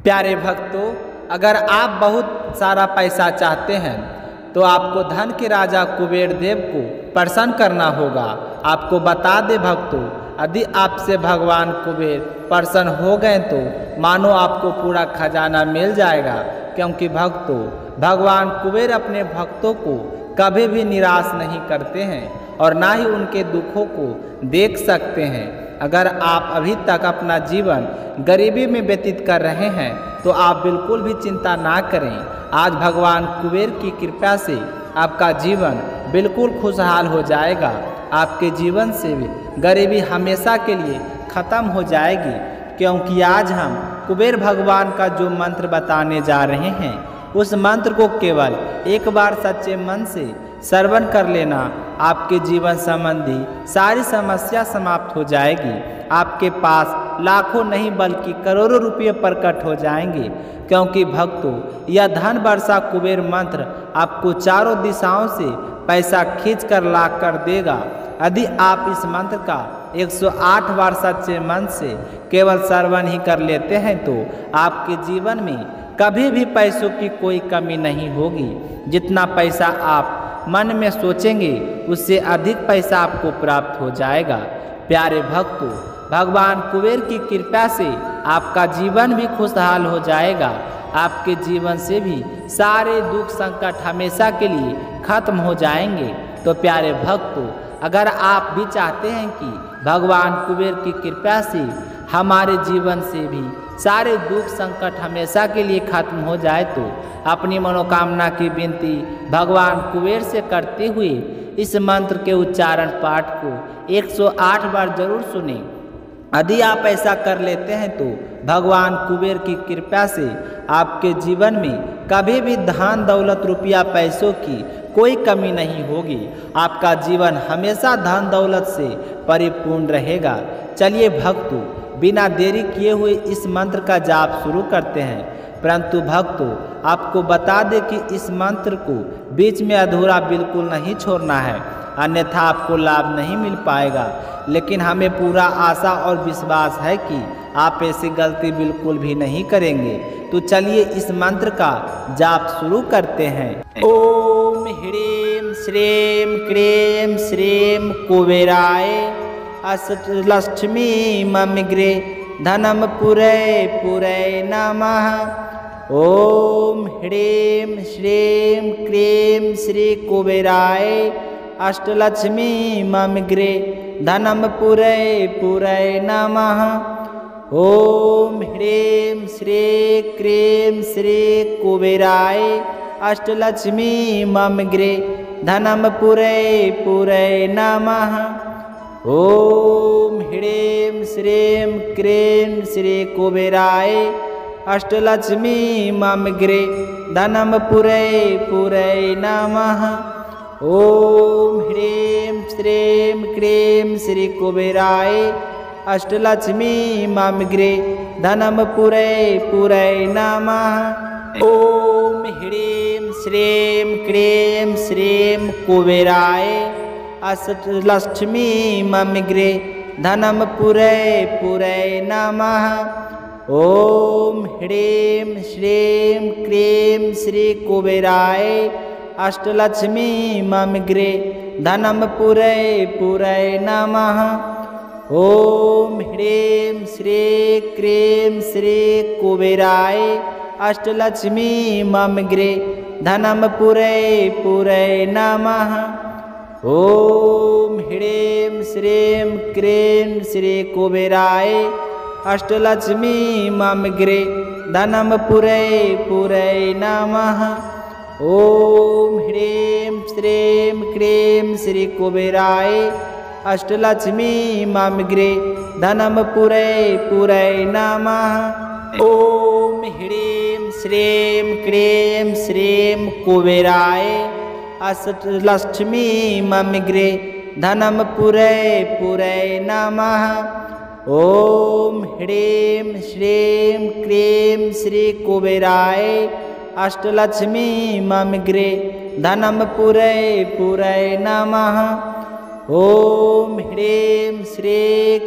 प्यारे भक्तों, अगर आप बहुत सारा पैसा चाहते हैं तो आपको धन के राजा कुबेर देव को प्रसन्न करना होगा। आपको बता दे भक्तों, यदि आपसे भगवान कुबेर प्रसन्न हो गए तो मानो आपको पूरा खजाना मिल जाएगा। क्योंकि भक्तों, भगवान कुबेर अपने भक्तों को कभी भी निराश नहीं करते हैं और ना ही उनके दुखों को देख सकते हैं। अगर आप अभी तक अपना जीवन गरीबी में व्यतीत कर रहे हैं तो आप बिल्कुल भी चिंता ना करें। आज भगवान कुबेर की कृपा से आपका जीवन बिल्कुल खुशहाल हो जाएगा। आपके जीवन से भी गरीबी हमेशा के लिए ख़त्म हो जाएगी। क्योंकि आज हम कुबेर भगवान का जो मंत्र बताने जा रहे हैं, उस मंत्र को केवल एक बार सच्चे मन से श्रवण कर लेना, आपके जीवन संबंधी सारी समस्या समाप्त हो जाएगी। आपके पास लाखों नहीं बल्कि करोड़ों रुपये प्रकट हो जाएंगे। क्योंकि भक्तों, यह धन वर्षा कुबेर मंत्र आपको चारों दिशाओं से पैसा खींच कर ला कर देगा। यदि आप इस मंत्र का 108 बार सच्चे मन से केवल श्रवण ही कर लेते हैं तो आपके जीवन में कभी भी पैसों की कोई कमी नहीं होगी। जितना पैसा आप मन में सोचेंगे उससे अधिक पैसा आपको प्राप्त हो जाएगा। प्यारे भक्तों, भगवान कुबेर की कृपा से आपका जीवन भी खुशहाल हो जाएगा। आपके जीवन से भी सारे दुख संकट हमेशा के लिए खत्म हो जाएंगे। तो प्यारे भक्तों, अगर आप भी चाहते हैं कि भगवान कुबेर की कृपा से हमारे जीवन से भी सारे दुख संकट हमेशा के लिए खत्म हो जाए तो अपनी मनोकामना की विनती भगवान कुबेर से करते हुए इस मंत्र के उच्चारण पाठ को 108 बार जरूर सुने। यदि आप ऐसा कर लेते हैं तो भगवान कुबेर की कृपा से आपके जीवन में कभी भी धन दौलत रुपया पैसों की कोई कमी नहीं होगी। आपका जीवन हमेशा धन दौलत से परिपूर्ण रहेगा। चलिए भक्तों, बिना देरी किए हुए इस मंत्र का जाप शुरू करते हैं। परंतु भक्तों, आपको बता दें कि इस मंत्र को बीच में अधूरा बिल्कुल नहीं छोड़ना है, अन्यथा आपको लाभ नहीं मिल पाएगा। लेकिन हमें पूरा आशा और विश्वास है कि आप ऐसी गलती बिल्कुल भी नहीं करेंगे। तो चलिए इस मंत्र का जाप शुरू करते हैं। ओम ह्रीं श्रीं क्रीं श्रीं कुबेराय अष्टलक्ष्मी ममिग्रे धनम पुरै पुरै नमः। ओम ह्रीं श्रीं क्रीं श्री कुबेराय अष्टलक्ष्मी ममिग्रे धनम पुरै पुरै नमः। ओम ह्रीं श्री क्रीं श्री कुबेराय अष्टलक्ष्मी ममिग्रे धनम पुरै पुरै नमः। ओम ह्रीं श्रीं क्रीं श्री कुबेराय अष्टलक्ष्मी ममिग्रे धनम पुरै पुरै नमः। ओम ह्रीं श्रीं क्रीं श्री कुबेराय अष्टलक्ष्मी ममिग्रे धनम पुरै पुरै नमः। ओम ह्रीं श्रीं क्रीं श्रीं कुबेराय अष्टलक्ष्मी ममिग्रे धनम पुरै पुरै नमः। ओम ह्रीं श्रीं क्रीं श्री कुबेराय अष्टलक्ष्मी ममिग्रे धनम पुरै पुरै नमः। ओम ह्रीं श्री क्रीं श्री कुबेराय अष्टलक्ष्मी ममिग्रे धनम पुरै पुरै नमः। ओम ह्रीं श्रीं क्रीं श्री कुबेराय अष्टलक्ष्मी ममिग्रे धनम पुरै पुरै नमः। ओम ह्रीं श्रीं क्रीं श्री कुबेराय अष्टलक्ष्मी ममिग्रे धनम पुरै पुरै नमः। ओम ह्रीं श्रीं क्रीं श्रीं कुबेराय अष्टलक्ष्मी ममिग्रे धनम पुरै पुरै नमः। ओम ह्रीं श्रीं क्रीं श्री कुबेराय अष्टलक्ष्मी ममिग्रे धनम पुरै पुरै नमः। ओम ह्रीं श्री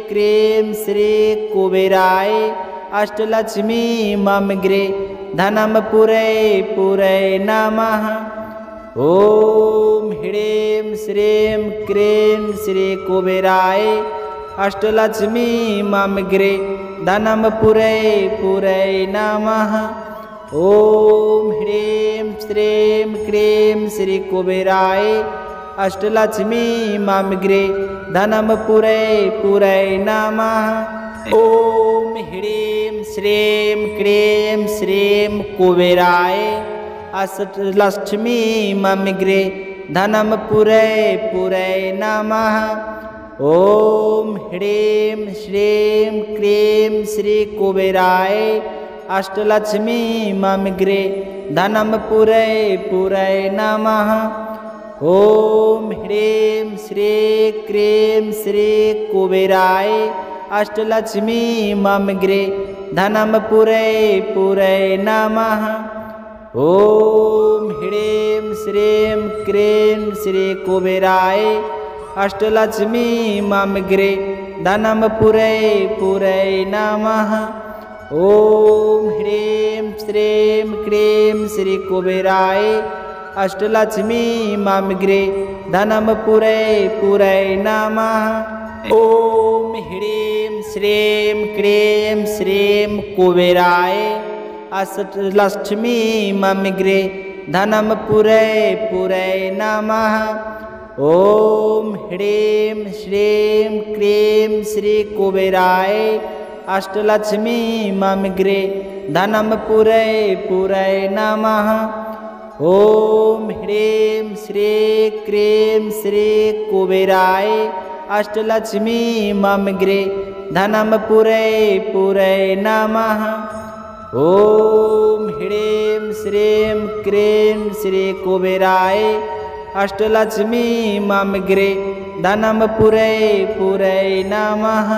क्रीं श्री कुबेराय अष्टलक्ष्मी मम गृहे धनं पुरै पुरै नमः। ॐ ह्रीं श्रीं क्रीं श्री कुबेराय अष्टलक्ष्मी मम गृहे धनं पुरै पुरै नमः। ॐ ह्रीं श्रीं क्रीं श्री कुबेराय अष्टलक्ष्मी मम गृहे धनं पुरै पुरै नमः। ॐ ह्रीं श्रीं क्रीं श्रीं कुबेराय अष्टलक्ष्मी मम गृहे धनं पुरै पुरै नमः। ॐ ह्रीं श्रीं क्रीं श्री कुबेराय अष्टलक्ष्मी मम गृहे धनं पुरै पुरै नमः। ॐ ह्रीं श्रीं क्रीं श्री कुबेराय अष्टलक्ष्मी मम गृहे धनं पुरै पुरै नमः। ॐ ह्रीं श्रीं क्रीं श्री कुबेराय अष्टलक्ष्मी मम गृहे धनं पुरै पुरै नमः। ॐ ह्रीं श्रीं क्रीं श्री कुबेराय अष्टलक्ष्मी मम गृहे धनं पुरै पुरै नमः। ॐ ह्रीं श्रीं क्रीं श्रीं कुबेराय अष्टलक्ष्मी मम गृहे धनं पुरै पुरै नमः। ॐ ह्रीं श्रीं क्रीं श्री कुबेराय अष्टलक्ष्मी मम गृहे धनं पुरै पुरै नमः। ॐ ह्रीं श्रीं क्रीं श्री कुबेराय अष्टलक्ष्मी मम गृहे धनं पुरै पुरै नमः। ॐ ह्रीं श्रीं क्रीं श्री कुबेराय अष्टलक्ष्मी मम गृहे धनं पुरै पुरै नमः।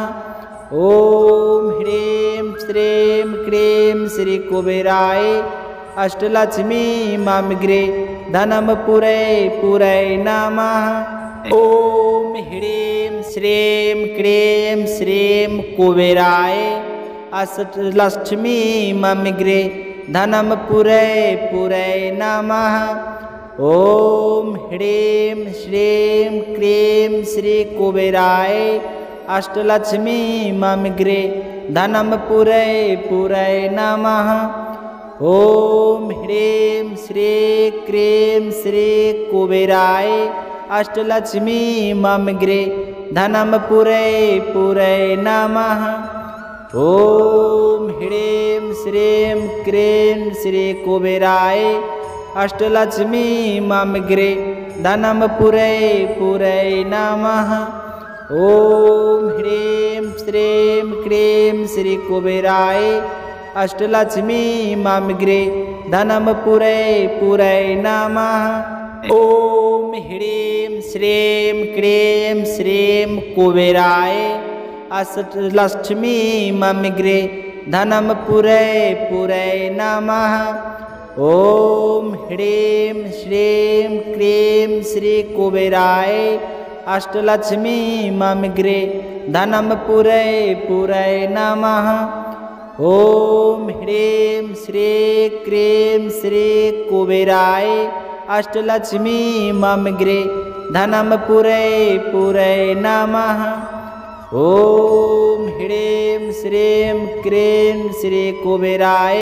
ॐ ह्रीं श्रीं क्रीं श्री कुबेराय अष्टलक्ष्मी मम गृहे धनं पुरै पुरै नमः। ॐ ह्रीं श्रीं क्रीं श्रीं कुबेराय अष्टलक्ष्मी मम गृहे धनं पुरै पुरै नमः। ॐ ह्रीं श्रीं क्रीं श्री कुबेराय अष्टलक्ष्मी मम गृहे धनं पुरै पुरै नमः। ॐ ह्रीं श्रीं क्रीं श्री कुबेराय अष्टलक्ष्मी मम गृहे धनं पुरै पुरै नमः। ॐ ह्रीं श्रीं क्रीं श्री कुबेराय अष्टलक्ष्मी मम गृहे धनं पुरै पुरै नमः। ॐ ह्रीं श्रीं क्रीं श्री कुबेराय अष्टलक्ष्मी मम गृहे धनं पुरै पुरै नमः। ॐ ह्रीं श्रीं क्रीं श्रीं कुबेराय अष्टलक्ष्मी मम गृहे धनं पुरै पुरै नमः। ॐ ह्रीं श्रीं क्रीं श्री कुबेराय अष्टलक्ष्मी मम गृहे धनं पुरै पुरै नमः। ॐ ह्रीं श्रीं क्रीं श्री कुबेराय अष्टलक्ष्मी मम गृहे धनं पुरै पुरै नमः। ॐ ह्रीं श्रीं क्रीं श्री कुबेराय